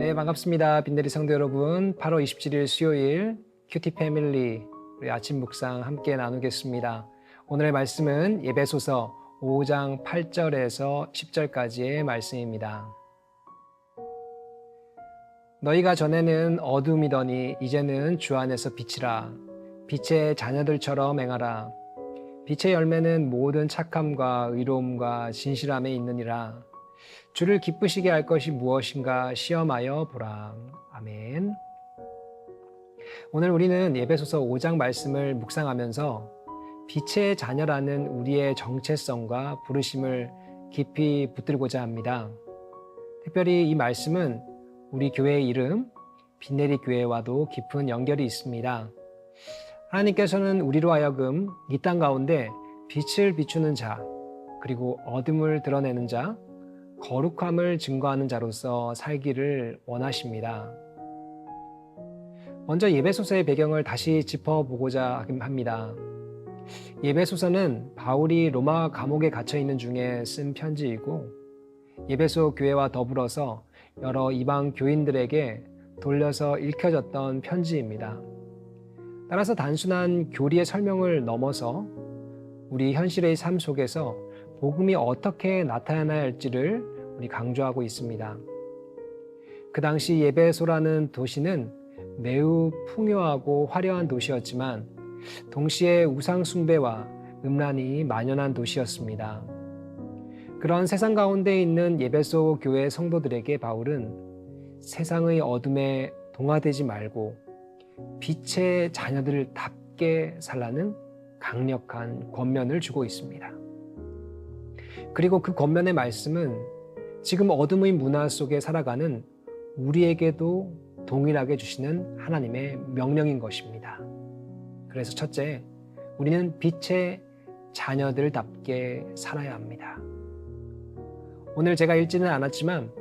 네, 반갑습니다. 빈내리 성도 여러분. 8월 27일 수요일 큐티 패밀리 우리 아침 묵상 함께 나누겠습니다. 오늘의 말씀은 에베소서 5장 8절에서 10절까지의 말씀입니다. 너희가 전에는 어둠이더니 이제는 주 안에서 빛이라. 빛의 자녀들처럼 행하라. 빛의 열매는 모든 착함과 의로움과 진실함에 있느니라. 주를 기쁘시게 할 것이 무엇인가 시험하여 보라. 아멘. 오늘 우리는 에베소서 5장 말씀을 묵상하면서 빛의 자녀라는 우리의 정체성과 부르심을 깊이 붙들고자 합니다. 특별히 이 말씀은 우리 교회의 이름 빈내리 교회와도 깊은 연결이 있습니다. 하나님께서는 우리로 하여금 이 땅 가운데 빛을 비추는 자, 그리고 어둠을 드러내는 자, 거룩함을 증거하는 자로서 살기를 원하십니다. 먼저 예배소서의 배경을 다시 짚어보고자 합니다. 예배소서는 바울이 로마 감옥에 갇혀 있는 중에 쓴 편지이고 예배소 교회와 더불어서 여러 이방 교인들에게 돌려서 읽혀졌던 편지입니다. 따라서 단순한 교리의 설명을 넘어서 우리 현실의 삶 속에서 복음이 어떻게 나타나야 할지를 우리 강조하고 있습니다. 그 당시 예배소라는 도시는 매우 풍요하고 화려한 도시였지만 동시에 우상 숭배와 음란이 만연한 도시였습니다. 그런 세상 가운데 있는 예배소 교회 성도들에게 바울은 세상의 어둠에 동화되지 말고 빛의 자녀들답게 살라는 강력한 권면을 주고 있습니다. 그리고 그 권면의 말씀은 지금 어둠의 문화 속에 살아가는 우리에게도 동일하게 주시는 하나님의 명령인 것입니다. 그래서 첫째, 우리는 빛의 자녀들답게 살아야 합니다. 오늘 제가 읽지는 않았지만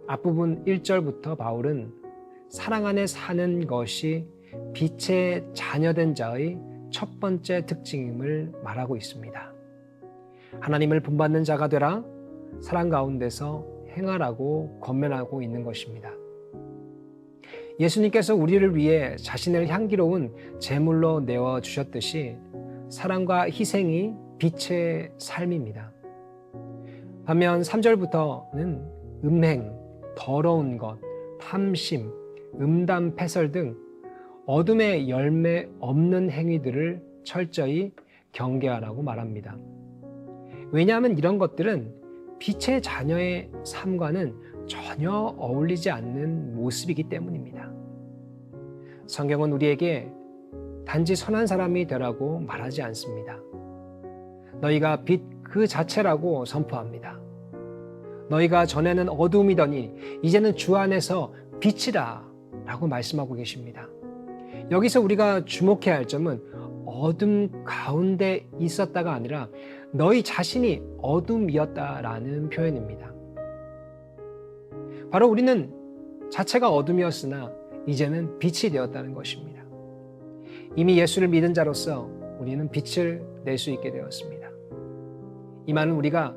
앞부분 1절부터 바울은 사랑 안에 사는 것이 빛의 자녀된 자의 첫 번째 특징임을 말하고 있습니다. 하나님을 본받는 자가 되라, 사랑 가운데서 행하라고 권면하고 있는 것입니다. 예수님께서 우리를 위해 자신을 향기로운 제물로 내어주셨듯이 사랑과 희생이 빛의 삶입니다. 반면 3절부터는 음행, 더러운 것, 탐심, 음담, 패설 등 어둠의 열매 없는 행위들을 철저히 경계하라고 말합니다. 왜냐하면 이런 것들은 빛의 자녀의 삶과는 전혀 어울리지 않는 모습이기 때문입니다. 성경은 우리에게 단지 선한 사람이 되라고 말하지 않습니다. 너희가 빛 그 자체라고 선포합니다. 너희가 전에는 어둠이더니 이제는 주 안에서 빛이라 라고 말씀하고 계십니다. 여기서 우리가 주목해야 할 점은 어둠 가운데 있었다가 아니라 너희 자신이 어둠이었다라는 표현입니다. 바로 우리는 자체가 어둠이었으나 이제는 빛이 되었다는 것입니다. 이미 예수를 믿은 자로서 우리는 빛을 낼 수 있게 되었습니다. 이 말은 우리가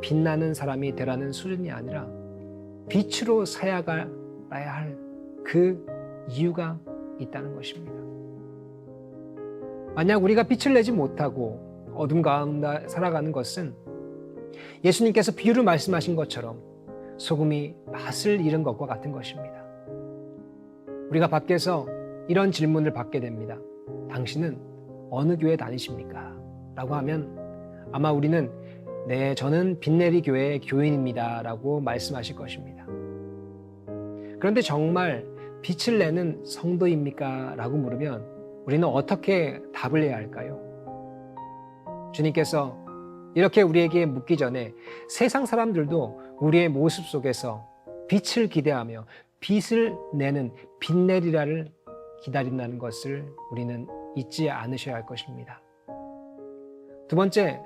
빛나는 사람이 되라는 수준이 아니라 빛으로 살아가야 할 그 이유가 있다는 것입니다. 만약 우리가 빛을 내지 못하고 어둠 가운데 살아가는 것은 예수님께서 비유를 말씀하신 것처럼 소금이 맛을 잃은 것과 같은 것입니다. 우리가 밖에서 이런 질문을 받게 됩니다. 당신은 어느 교회 다니십니까? 라고 하면 아마 우리는 네, 저는 빈내리 교회의 교인입니다 라고 말씀하실 것입니다. 그런데 정말 빛을 내는 성도입니까? 라고 물으면 우리는 어떻게 답을 해야 할까요? 주님께서 이렇게 우리에게 묻기 전에 세상 사람들도 우리의 모습 속에서 빛을 기대하며 빛을 내는 빛내리라를 기다린다는 것을 우리는 잊지 않으셔야 할 것입니다. 두 번째,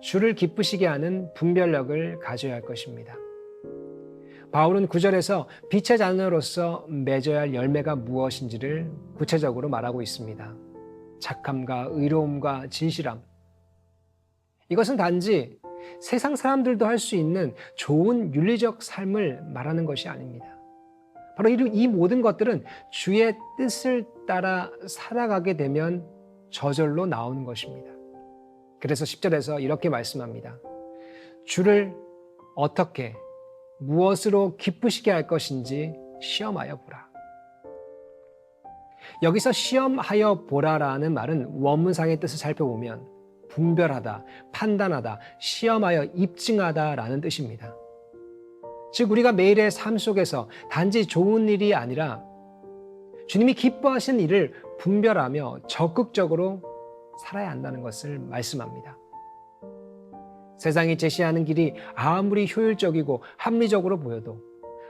주를 기쁘시게 하는 분별력을 가져야 할 것입니다. 바울은 9절에서 빛의 자녀로서 맺어야 할 열매가 무엇인지를 구체적으로 말하고 있습니다. 착함과 의로움과 진실함. 이것은 단지 세상 사람들도 할 수 있는 좋은 윤리적 삶을 말하는 것이 아닙니다. 바로 이 모든 것들은 주의 뜻을 따라 살아가게 되면 저절로 나오는 것입니다. 그래서 10절에서 이렇게 말씀합니다. 주를 어떻게 무엇으로 기쁘시게 할 것인지 시험하여 보라. 여기서 시험하여 보라라는 말은 원문상의 뜻을 살펴보면 분별하다, 판단하다, 시험하여 입증하다라는 뜻입니다. 즉 우리가 매일의 삶 속에서 단지 좋은 일이 아니라 주님이 기뻐하시는 일을 분별하며 적극적으로 살아야 한다는 것을 말씀합니다. 세상이 제시하는 길이 아무리 효율적이고 합리적으로 보여도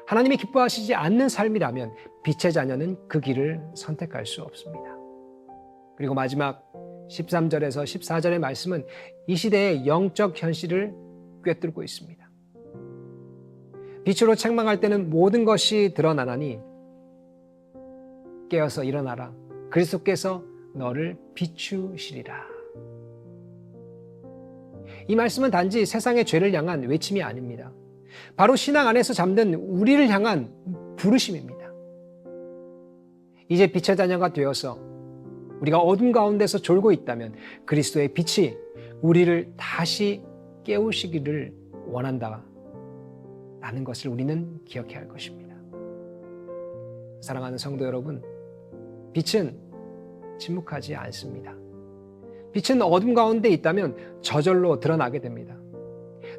하나님이 기뻐하시지 않는 삶이라면 빛의 자녀는 그 길을 선택할 수 없습니다. 그리고 마지막 13절에서 14절의 말씀은 이 시대의 영적 현실을 꿰뚫고 있습니다. 빛으로 책망할 때는 모든 것이 드러나나니 깨어서 일어나라. 그리스도께서 너를 비추시리라. 이 말씀은 단지 세상의 죄를 향한 외침이 아닙니다. 바로 신앙 안에서 잠든 우리를 향한 부르심입니다. 이제 빛의 자녀가 되어서 우리가 어둠 가운데서 졸고 있다면 그리스도의 빛이 우리를 다시 깨우시기를 원한다. 라는 것을 우리는 기억해야 할 것입니다. 사랑하는 성도 여러분, 빛은 침묵하지 않습니다. 빛은 어둠 가운데 있다면 저절로 드러나게 됩니다.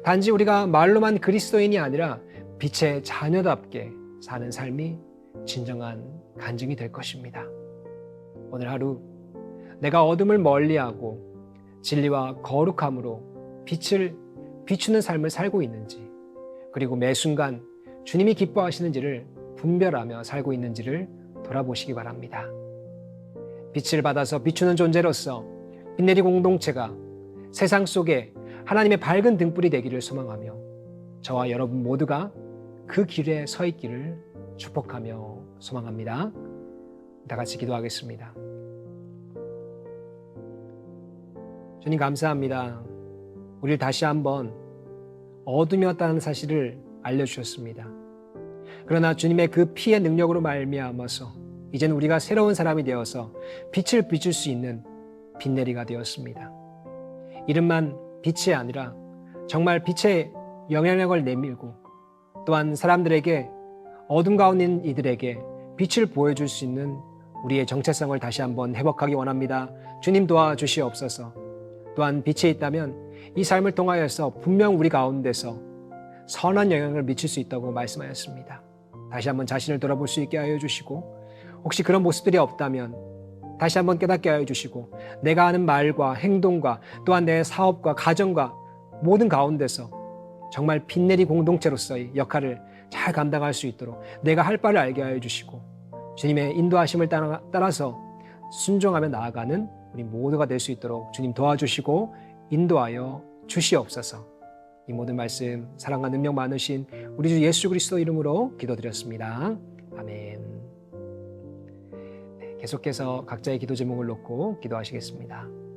단지 우리가 말로만 그리스도인이 아니라 빛의 자녀답게 사는 삶이 진정한 간증이 될 것입니다. 오늘 하루 내가 어둠을 멀리하고 진리와 거룩함으로 빛을 비추는 삶을 살고 있는지, 그리고 매 순간 주님이 기뻐하시는지를 분별하며 살고 있는지를 돌아보시기 바랍니다. 빛을 받아서 비추는 존재로서 빛내리 공동체가 세상 속에 하나님의 밝은 등불이 되기를 소망하며 저와 여러분 모두가 그 길에 서 있기를 축복하며 소망합니다. 다 같이 기도하겠습니다. 주님 감사합니다. 우리를 다시 한번 어둠이었다는 사실을 알려주셨습니다. 그러나 주님의 그 피의 능력으로 말미암아서 이제는 우리가 새로운 사람이 되어서 빛을 비출 수 있는 빛내리가 되었습니다. 이름만 빛이 아니라 정말 빛의 영향력을 내밀고 또한 사람들에게 어둠 가운데 있는 이들에게 빛을 보여줄 수 있는 우리의 정체성을 다시 한번 회복하기 원합니다. 주님 도와주시옵소서. 또한 빛에 있다면 이 삶을 통하여서 분명 우리 가운데서 선한 영향을 미칠 수 있다고 말씀하였습니다. 다시 한번 자신을 돌아볼 수 있게 하여 주시고 혹시 그런 모습들이 없다면 다시 한번 깨닫게 하여 주시고 내가 하는 말과 행동과 또한 내 사업과 가정과 모든 가운데서 정말 빛내리 공동체로서의 역할을 잘 감당할 수 있도록 내가 할 바를 알게 하여 주시고 주님의 인도하심을 따라서 순종하며 나아가는 우리 모두가 될 수 있도록 주님 도와주시고 인도하여 주시옵소서. 이 모든 말씀 사랑과 능력 많으신 우리 주 예수 그리스도 이름으로 기도드렸습니다. 아멘. 계속해서 각자의 기도 제목을 놓고 기도하시겠습니다.